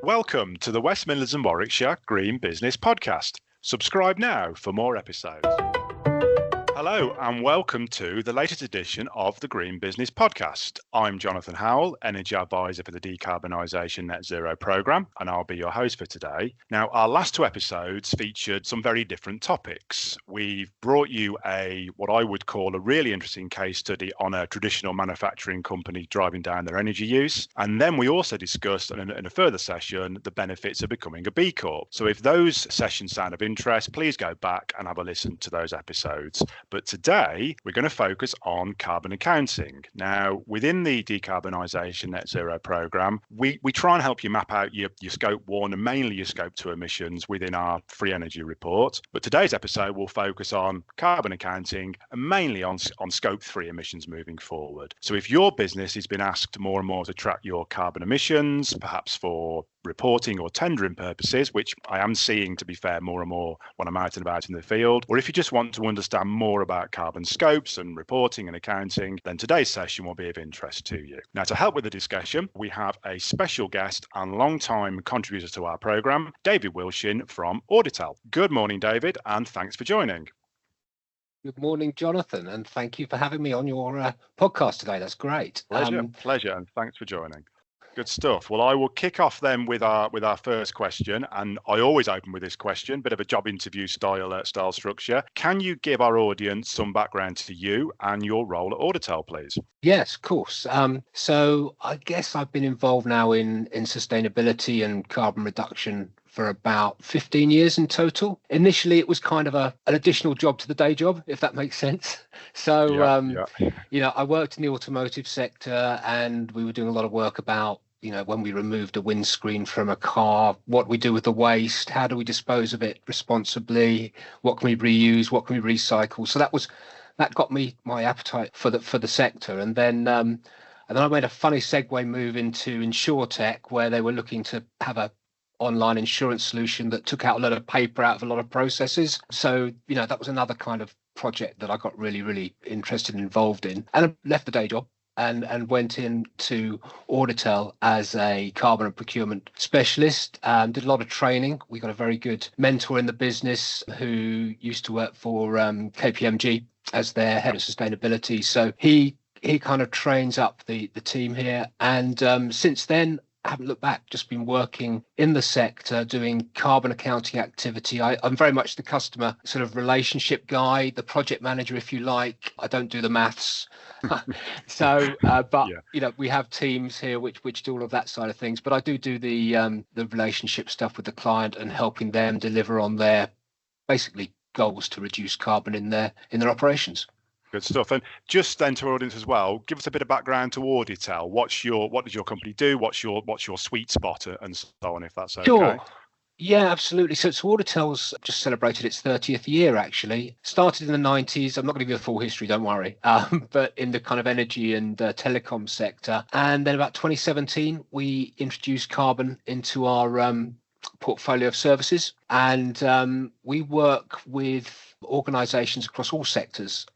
Welcome to the West Midlands and Warwickshire Green Business Podcast. Subscribe now for more episodes. Hello and welcome to the latest edition of the Green Business Podcast. I'm Jonathan Howl, Energy Advisor for the Decarbonisation Net Zero Programme, and I'll be your host for today. Now, our last two episodes featured some very different topics. We've brought you what I would call a really interesting case study on a traditional manufacturing company driving down their energy use. And then we also discussed in a further session the benefits of becoming a B Corp. So if those sessions sound of interest, please go back and have a listen to those episodes. But today, we're going to focus on carbon accounting. Now, within the Decarbonisation Net Zero Programme, we try and help you map out your Scope 1 and mainly your Scope 2 emissions within our free energy report. But today's episode will focus on carbon accounting and mainly on Scope 3 emissions moving forward. So if your business has been asked more and more to track your carbon emissions, perhaps for reporting or tendering purposes, which I am seeing, to be fair, more and more when I'm out and about in the field, or if you just want to understand more about carbon scopes and reporting and accounting, then today's session will be of interest to you. Now, to help with the discussion, we have a special guest and long-time contributor to our programme, David Wilshin from Auditel. Good morning, David, and thanks for joining. Good morning, Jonathan, and thank you for having me on your podcast today. That's great. Pleasure, and thanks for joining. Good stuff. Well, I will kick off then with our first question, and I always open with this question, bit of a job interview style structure. Can you give our audience some background to you and your role at Auditel, please? Yes, of course. So I guess I've been involved now in sustainability and carbon reduction for about 15 years in total. Initially, it was kind of an additional job to the day job, if that makes sense. So, I worked in the automotive sector, and we were doing a lot of work about, when we removed a windscreen from a car, what we do with the waste, how do we dispose of it responsibly, what can we reuse, what can we recycle. So that got me my appetite for the sector. And then I made a funny segue move into InsurTech, where they were looking to have a online insurance solution that took out a lot of paper out of a lot of processes. So, that was another kind of project that I got really, really interested and involved in. And I left the day job and went into Auditel as a carbon and procurement specialist. Did a lot of training. We got a very good mentor in the business who used to work for KPMG as their head of sustainability. So he kind of trains up the team here. And since then, I haven't looked back, just been working in the sector, doing carbon accounting activity. I'm very much the customer sort of relationship guy, the project manager, if you like. I don't do the maths. We have teams here which do all of that side of things. But I do the relationship stuff with the client and helping them deliver on their basically goals to reduce carbon in their operations. Good stuff. And just then to our audience as well, give us a bit of background to Auditel. What does your company do? What's your sweet spot and so on, if that's okay? Sure. Yeah, absolutely. So Auditel's just celebrated its 30th year, actually. Started in the 90s. I'm not going to give you the full history, don't worry. But in the kind of energy and telecom sector. And then about 2017, we introduced carbon into our portfolio of services. And we work with organisations across all sectors.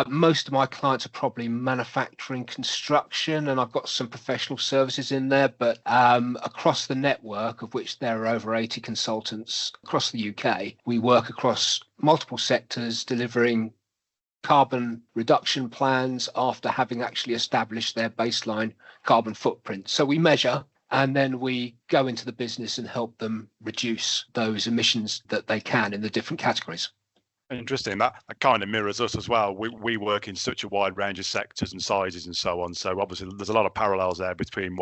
Most of my clients are probably manufacturing, construction, and I've got some professional services in there. But across the network, of which there are over 80 consultants across the UK, we work across multiple sectors, delivering carbon reduction plans after having actually established their baseline carbon footprint. So we measure, and then we go into the business and help them reduce those emissions that they can in the different categories. Interesting. That kind of mirrors us as well. We work in such a wide range of sectors and sizes and so on. So obviously there's a lot of parallels there between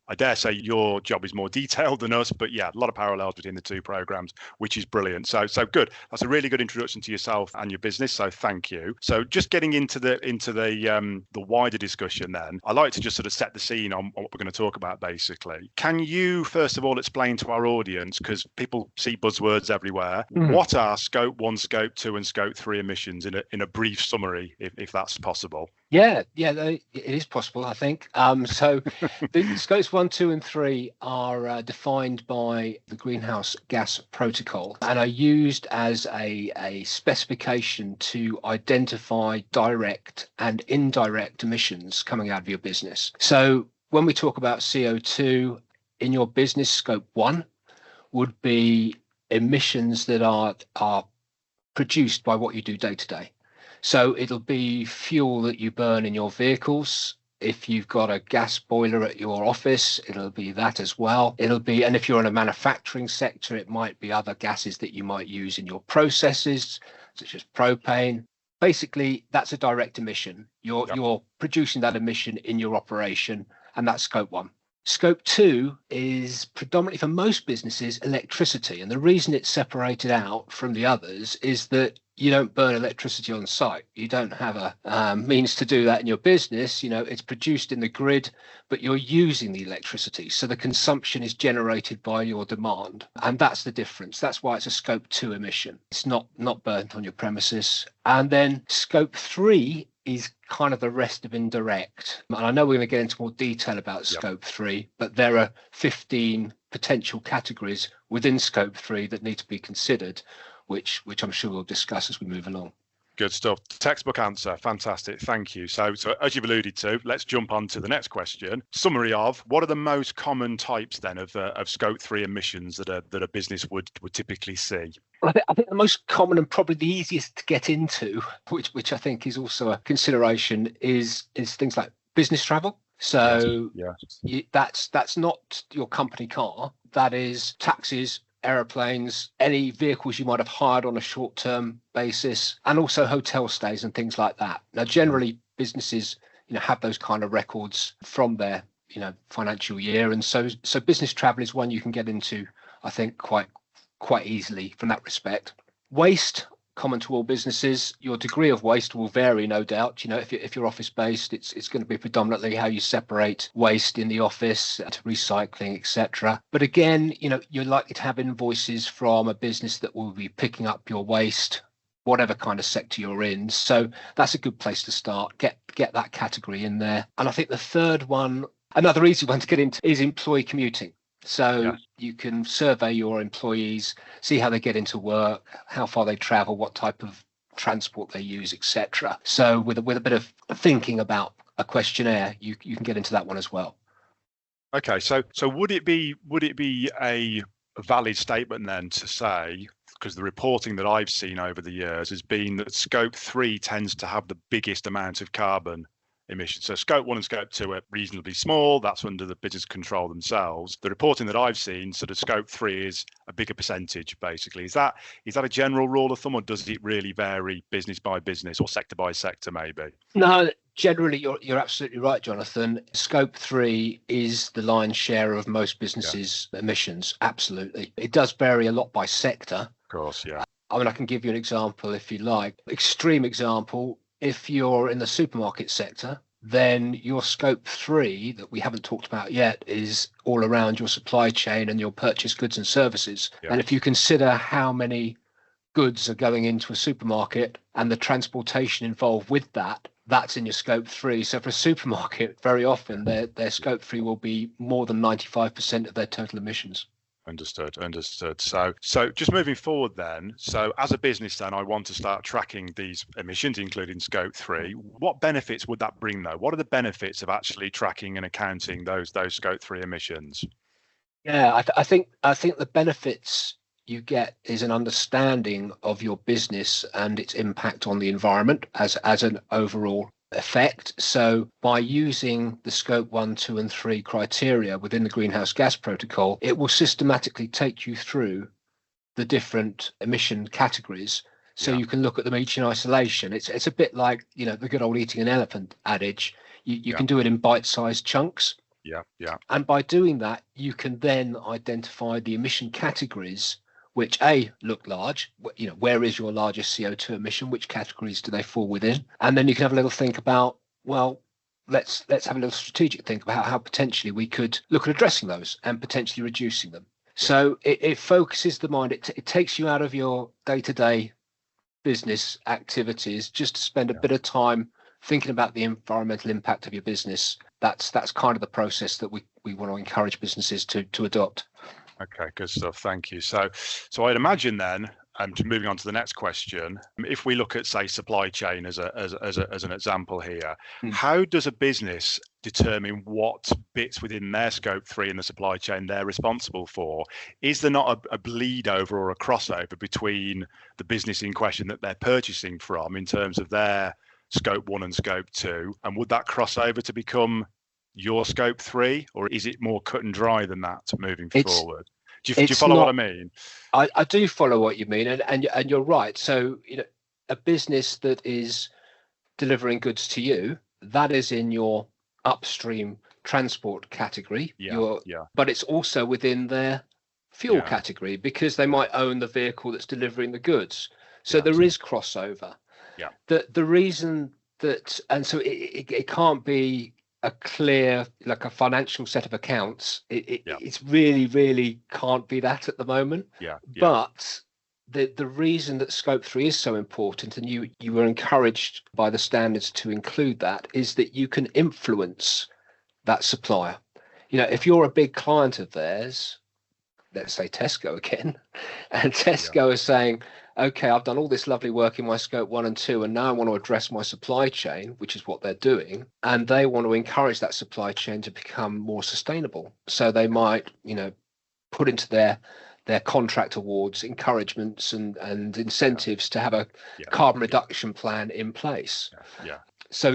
I dare say your job is more detailed than us, but yeah, a lot of parallels between the two programs, which is brilliant. So good. That's a really good introduction to yourself and your business. So thank you. So just getting into the wider discussion then, I like to just sort of set the scene on what we're going to talk about basically. Can you first of all explain to our audience, because people see buzzwords everywhere, what are Scope 1, Scope 2 and Scope 3 emissions in a brief summary, if that's possible? Yeah, it is possible, I think. So the Scopes 1, 2 and 3 are defined by the Greenhouse Gas Protocol and are used as a specification to identify direct and indirect emissions coming out of your business. So when we talk about CO2, in your business, scope 1 would be emissions that are produced by what you do day to day. So it'll be fuel that you burn in your vehicles. If you've got a gas boiler at your office, it'll be that as well. And if you're in a manufacturing sector, it might be other gases that you might use in your processes, such as propane. Basically, that's a direct emission. You're producing that emission in your operation, and that's scope 1. Scope 2 is predominantly for most businesses electricity. And the reason it's separated out from the others is that you don't burn electricity on site. You don't have a means to do that in your business. It's produced in the grid, but you're using the electricity. So the consumption is generated by your demand. And that's the difference. That's why it's a scope 2 emission. It's not burnt on your premises. And then scope 3 is kind of the rest of indirect. And I know we're going to get into more detail about scope 3, but there are 15 potential categories within scope 3 that need to be considered, which I'm sure we'll discuss as we move along. Good stuff. Textbook answer. Fantastic. Thank you. So as you've alluded to, let's jump on to the next question. Summary of what are the most common types then of scope 3 emissions that a business would typically see? Well, I think the most common and probably the easiest to get into, which I think is also a consideration, is things like business travel. So that's not your company car. That is taxis, aeroplanes, any vehicles you might have hired on a short-term basis, and also hotel stays and things like that. Now, generally, businesses, have those kind of records from their, financial year, and so business travel is one you can get into, I think, quite easily from that respect. Waste, common to all businesses. Your degree of waste will vary, no doubt. If you're office based, it's going to be predominantly how you separate waste in the office to recycling, etc. But again, you're likely to have invoices from a business that will be picking up your waste, whatever kind of sector you're in. So that's a good place to start. Get that category in there. And I think the third one, another easy one to get into, is employee commuting. So you can survey your employees, see how they get into work, how far they travel, what type of transport they use, etc. So with a bit of thinking about a questionnaire, you can get into that one as well. Okay, so would it be a valid statement then to say, because the reporting that I've seen over the years has been that scope 3 tends to have the biggest amount of carbon emissions. So scope 1 and scope 2 are reasonably small. That's under the business control themselves. The reporting that I've seen, sort of scope 3 is a bigger percentage, basically. Is that a general rule of thumb, or does it really vary business by business or sector by sector, maybe? No, generally you're absolutely right, Jonathan. Scope 3 is the lion's share of most businesses' emissions. Absolutely. It does vary a lot by sector. Of course, yeah. I can give you an example if you like. Extreme example. If you're in the supermarket sector, then your scope 3 that we haven't talked about yet is all around your supply chain and your purchased goods and services. Yeah. And if you consider how many goods are going into a supermarket and the transportation involved with that, that's in your scope 3. So for a supermarket, very often their scope 3 will be more than 95% of their total emissions. Understood. So just moving forward then, so as a business then, I want to start tracking these emissions, including scope 3. What benefits would that bring though? What are the benefits of actually tracking and accounting those scope 3 emissions? Yeah, I think the benefits you get is an understanding of your business and its impact on the environment as an overall effect. So by using the scope 1, 2 and 3 criteria within the greenhouse gas protocol, it will systematically take you through the different emission categories. So you can look at them each in isolation. It's a bit like, the good old eating an elephant adage. You can do it in bite-sized chunks. Yeah. And by doing that, you can then identify the emission categories which look large, where is your largest CO2 emission, which categories do they fall within? And then you can have a little think about, well, let's have a little strategic think about how potentially we could look at addressing those and potentially reducing them. So it focuses the mind, it takes you out of your day-to-day business activities just to spend a bit of time thinking about the environmental impact of your business. That's kind of the process that we want to encourage businesses to adopt. Okay, good stuff. Thank you. So I'd imagine then, moving on to the next question, if we look at, say, supply chain as an example here, how does a business determine what bits within their scope 3 in the supply chain they're responsible for? Is there not a bleed over or a crossover between the business in question that they're purchasing from in terms of their scope 1 and scope 2? And would that cross over to become your scope 3, or is it more cut and dry than that moving forward? Do you follow what I mean? I do follow what you mean, and you're right. So, a business that is delivering goods to you, that is in your upstream transport category. But it's also within their fuel category, because they might own the vehicle that's delivering the goods. So there is crossover. The reason that, and so it can't be a clear, like a financial set of accounts. It's really can't be that at the moment. But the reason that scope 3 is so important, and you were encouraged by the standards to include that, is that you can influence that supplier. If you're a big client of theirs, let's say Tesco again, and Tesco is saying, okay, I've done all this lovely work in my scope 1 and 2, and now I want to address my supply chain, which is what they're doing, and they want to encourage that supply chain to become more sustainable. So they might, put into their contract awards encouragements and incentives to have a carbon reduction plan in place. So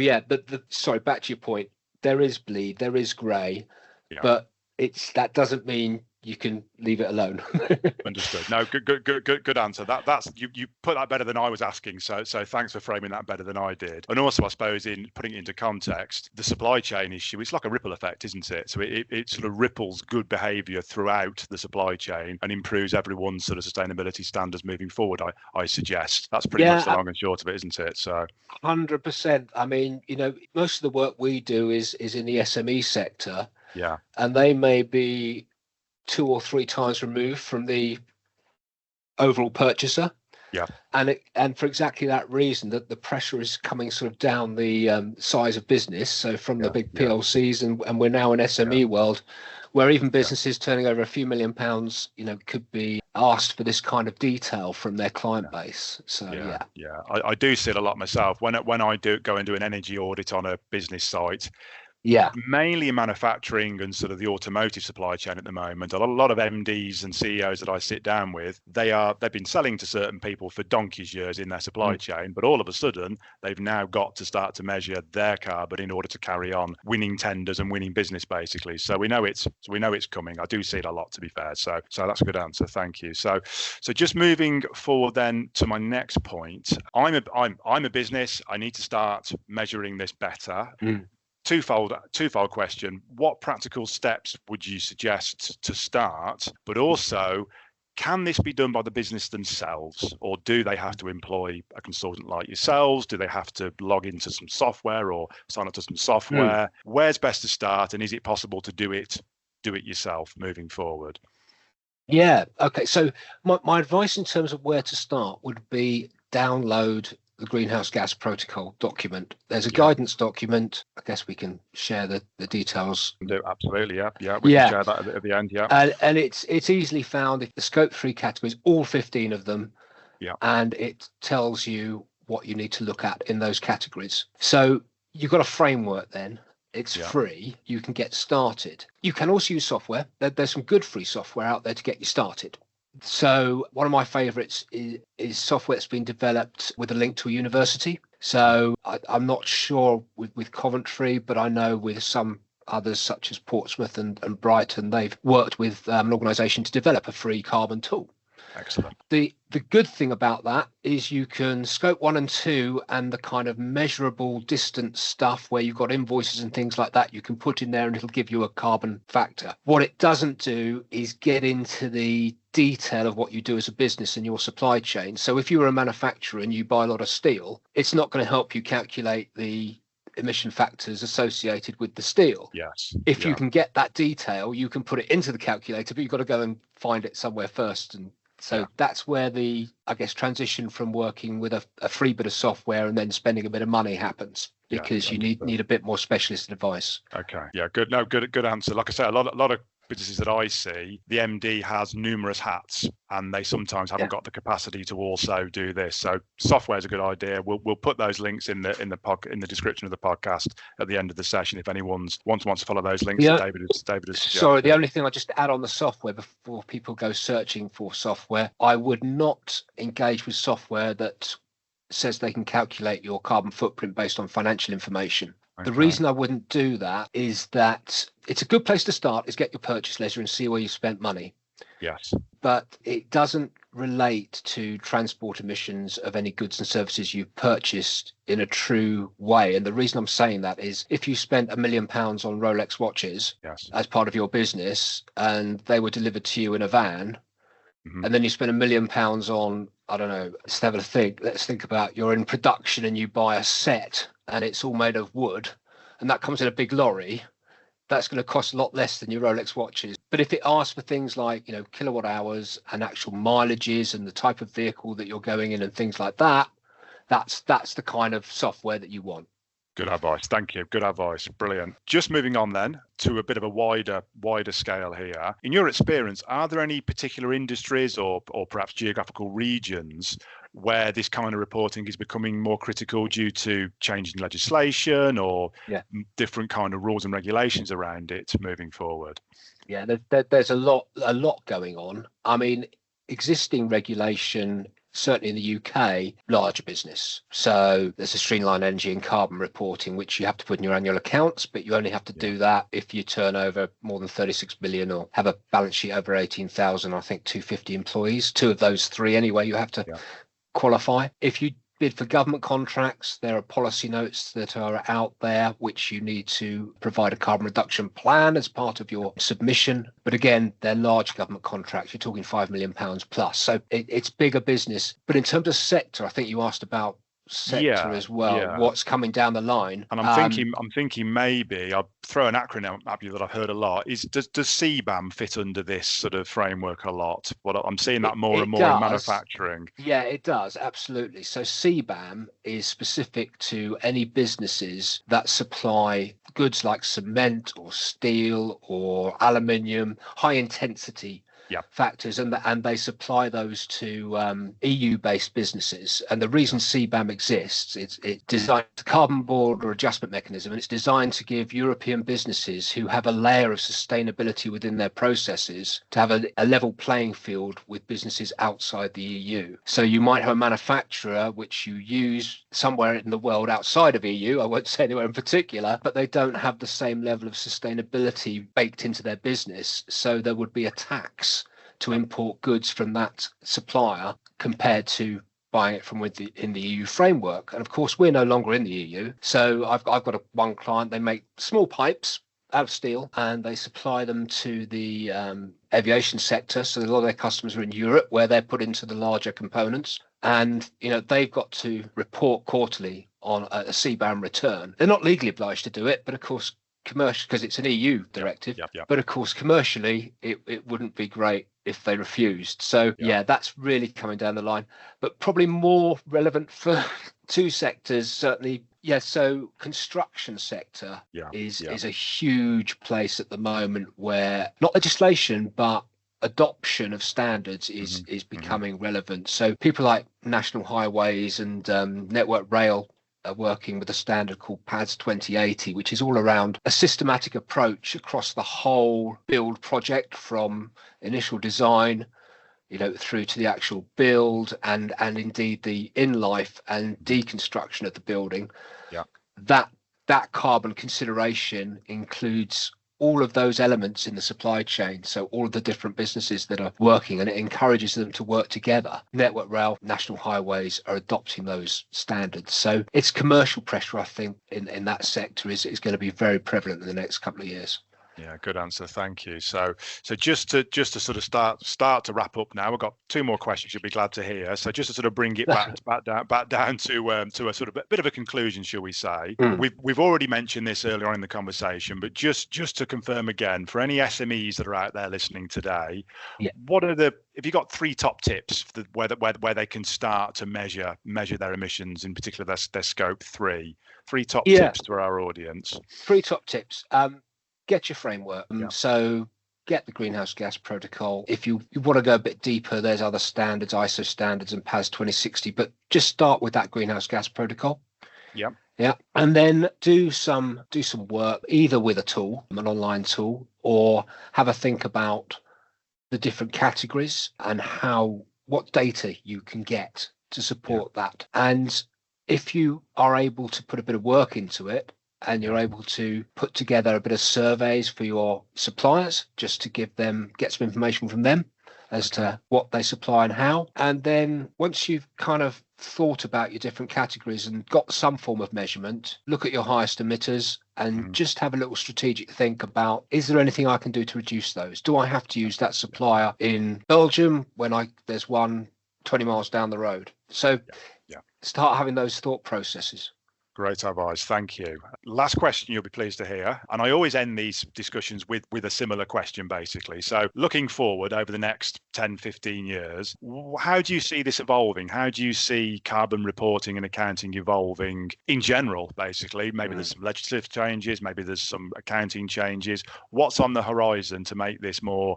sorry, back to your point, there is bleed, there is grey, but that doesn't mean you can leave it alone. Understood. No, good answer. That's you put that better than I was asking. So thanks for framing that better than I did. And also, I suppose, in putting it into context, the supply chain issue, it's like a ripple effect, isn't it? So it sort of ripples good behaviour throughout the supply chain and improves everyone's sort of sustainability standards moving forward. I suggest that's pretty much the long and short of it, isn't it? So 100%. I mean, most of the work we do is in the SME sector. Yeah. And they may be 2 or 3 times removed from the overall purchaser. And for exactly that reason, that the pressure is coming sort of down the size of business. So from the big PLCs, and we're now in SME world, where even businesses turning over a few £1 million, could be asked for this kind of detail from their client base. So I do see it a lot myself when I go and do an energy audit on a business site. Mainly in manufacturing and sort of the automotive supply chain at the moment. A lot of MDs and CEOs that I sit down with, they've been selling to certain people for donkey's years in their supply chain, but all of a sudden they've now got to start to measure their carbon in order to carry on winning tenders and winning business, basically. So we know it's coming. I do see it a lot, to be fair. So that's a good answer. Thank you. So just moving forward then to my next point. I'm a business. I need to start measuring this better. Twofold question. What practical steps would you suggest to start? But also, can this be done by the business themselves, or do they have to employ a consultant like yourselves? Do they have to log into some software or sign up to some software? Where's best to start, and is it possible to do it yourself moving forward? Yeah. Okay. So my advice in terms of where to start would be download the Greenhouse Gas Protocol document. There's a guidance document. I guess we can share the details. Absolutely, yeah. We can share that at the end, And it's easily found. If the scope 3 categories, all 15 of them, and it tells you what you need to look at in those categories. So you've got a framework then. It's free. You can get started. You can also use software. There's some good free software out there to get you started. So one of my favorites is software that's been developed with a link to a university. So I'm not sure with Coventry, but I know with some others such as Portsmouth and Brighton, they've worked with an organisation to develop a free carbon tool. Excellent. The good thing about that is you can scope 1 and 2 and the kind of measurable distance stuff where you've got invoices and things like that, you can put in there and it'll give you a carbon factor. What it doesn't do is get into the detail of what you do as a business in your supply chain. So if you're a manufacturer and you buy a lot of steel, it's not going to help you calculate the emission factors associated with the steel. If you can get that detail, you can put it into the calculator, but you've got to go and find it somewhere first. And so that's where the, I guess, transition from working with a free bit of software and then spending a bit of money happens, because you need a bit more specialist advice. Okay. Yeah. Good. No. Good answer. Like I said, a lot of businesses that I see, the MD has numerous hats, and they sometimes haven't got the capacity to also do this. So software is a good idea. We'll put those links in the description of the podcast at the end of the session if anyone wants to follow those links that David has suggested. Sorry, the only thing I just add on the software before people go searching for software, I would not engage with software that says they can calculate your carbon footprint based on financial information. Okay. The reason I wouldn't do that is that it's a good place to start is get your purchase ledger and see where you spent money. Yes. But it doesn't relate to transport emissions of any goods and services you've purchased in a true way. And the reason I'm saying that is if you spent £1 million on Rolex watches as part of your business and they were delivered to you in a van, and then you spend £1 million on, I don't know, let's think about you're in production and you buy a set and it's all made of wood and that comes in a big lorry, that's going to cost a lot less than your Rolex watches. But if it asks for things like, kilowatt hours and actual mileages and the type of vehicle that you're going in and things like that, that's the kind of software that you want. Good advice. Thank you. Good advice. Brilliant. Just moving on then to a bit of a wider scale here. In your experience, are there any particular industries or perhaps geographical regions where this kind of reporting is becoming more critical due to changing legislation or different kind of rules and regulations around it moving forward? Yeah, there's a lot going on. I mean, existing regulation, certainly in the UK, larger business. So there's a streamlined energy and carbon reporting, which you have to put in your annual accounts, but you only have to do that if you turn over more than 36 billion or have a balance sheet over 18,000, I think 250 employees. Two of those three anyway, you have to qualify. If you bid for government contracts, there are policy notes that are out there which you need to provide a carbon reduction plan as part of your submission. But again, they're large government contracts. You're talking £5 million plus. So it's bigger business. But in terms of sector, I think you asked about sector as well, what's coming down the line. And I'm thinking maybe I'll throw an acronym at you that I've heard a lot. Does CBAM fit under this sort of framework a lot? Well, I'm seeing that more and more in manufacturing. Yeah, it does, absolutely. So CBAM is specific to any businesses that supply goods like cement or steel or aluminium, high intensity factors, and they supply those to EU-based businesses. And the reason CBAM exists, it's designed the carbon border adjustment mechanism, and it's designed to give European businesses who have a layer of sustainability within their processes to have a level playing field with businesses outside the EU. So you might have a manufacturer which you use somewhere in the world outside of EU, I won't say anywhere in particular, but they don't have the same level of sustainability baked into their business. So there would be a tax to import goods from that supplier compared to buying it from in the EU framework. And of course, we're no longer in the EU. So I've got one client, they make small pipes out of steel and they supply them to the aviation sector. So a lot of their customers are in Europe where they're put into the larger components. And, they've got to report quarterly on a CBAM return. They're not legally obliged to do it, but of course, commercial, because it's an EU directive, but of course commercially it wouldn't be great if they refused. So that's really coming down the line, but probably more relevant for two sectors certainly. So construction sector is a huge place at the moment where not legislation but adoption of standards is becoming relevant. So people like National Highways and Network Rail are working with a standard called PADS 2080, which is all around a systematic approach across the whole build project from initial design, through to the actual build and indeed the in-life and deconstruction of the building. That carbon consideration includes all of those elements in the supply chain. So all of the different businesses that are working, and it encourages them to work together. Network Rail, National Highways are adopting those standards. So it's commercial pressure, I think, in that sector is going to be very prevalent in the next couple of years. Yeah, good answer. Thank you. So just to sort of start to wrap up now, we've got two more questions you'll be glad to hear. So just to sort of bring it back down to a sort of a bit of a conclusion, shall we say? We've already mentioned this earlier on in the conversation, but just to confirm again, for any SMEs that are out there listening today, what are if you got three top tips where they can start to measure their emissions, in particular their scope 3? Three top tips to our audience. Three top tips. Get your framework. So get the greenhouse gas protocol. If you want to go a bit deeper, there's other standards, ISO standards and PAS 2060, but just start with that greenhouse gas protocol. Yeah. Yeah. And then do some work either with a tool, an online tool, or have a think about the different categories and what data you can get to support that. And if you are able to put a bit of work into it and you're able to put together a bit of surveys for your suppliers just to get some information from them as to what they supply and how. And then once you've kind of thought about your different categories and got some form of measurement, look at your highest emitters and just have a little strategic think about, is there anything I can do to reduce those? Do I have to use that supplier in Belgium when there's one 20 miles down the road? So start having those thought processes. Great advice. Thank you. Last question you'll be pleased to hear. And I always end these discussions with a similar question, basically. So looking forward over the next 10, 15 years, how do you see this evolving? How do you see carbon reporting and accounting evolving in general, basically? Maybe there's some legislative changes, maybe there's some accounting changes. What's on the horizon to make this more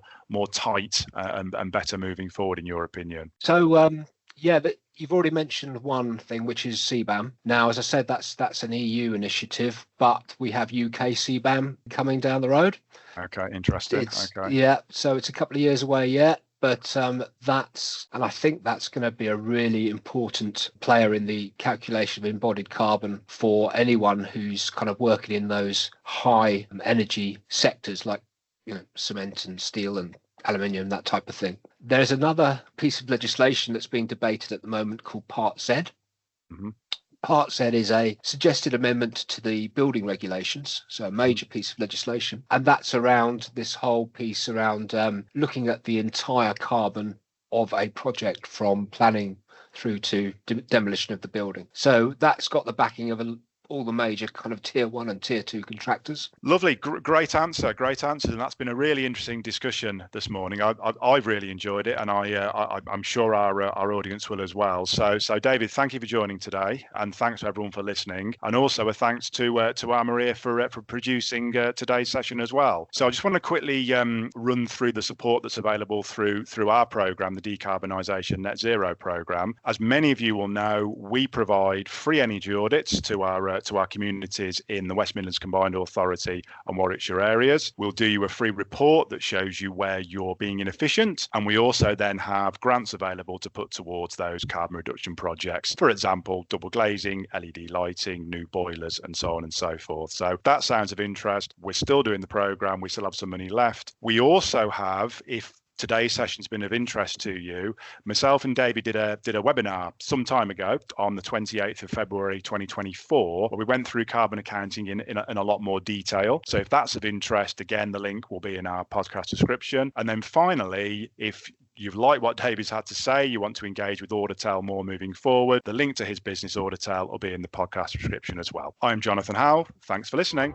tight and better moving forward, in your opinion? So, you've already mentioned one thing, which is CBAM. Now, as I said, that's an EU initiative, but we have UK CBAM coming down the road. Okay, interesting. Yeah, so it's a couple of years away yet, but I think that's going to be a really important player in the calculation of embodied carbon for anyone who's kind of working in those high energy sectors like cement and steel and aluminium, that type of thing. There's another piece of legislation that's being debated at the moment called Part Z. Part Z is a suggested amendment to the building regulations, so a major piece of legislation, and that's around this whole piece around looking at the entire carbon of a project from planning through to demolition of the building. So that's got the backing of all the major kind of tier 1 and tier 2 contractors. Lovely. Great answer. And that's been a really interesting discussion this morning. I've really enjoyed it, and I'm sure our audience will as well. So David, thank you for joining today, and thanks to everyone for listening, and also a thanks to Anne-Maria for producing today's session as well. So I just want to quickly run through the support that's available through our program, the Decarbonisation Net Zero Programme. As many of you will know, we provide free energy audits to our communities in the West Midlands Combined Authority and Warwickshire areas. We'll do you a free report that shows you where you're being inefficient, and we also then have grants available to put towards those carbon reduction projects. For example, double glazing, LED lighting, new boilers, and so on and so forth. So if that sounds of interest, we're still doing the programme. We still have some money left. We also have, if today's session's been of interest to you, myself and David did a webinar some time ago on the 28th of February 2024, where we went through carbon accounting in a lot more detail. So if that's of interest, again, the link will be in our podcast description. And then finally, if you've liked what David's had to say, you want to engage with Auditel more moving forward, the link to his business Auditel will be in the podcast description as well. I'm Jonathan Howl. Thanks for listening.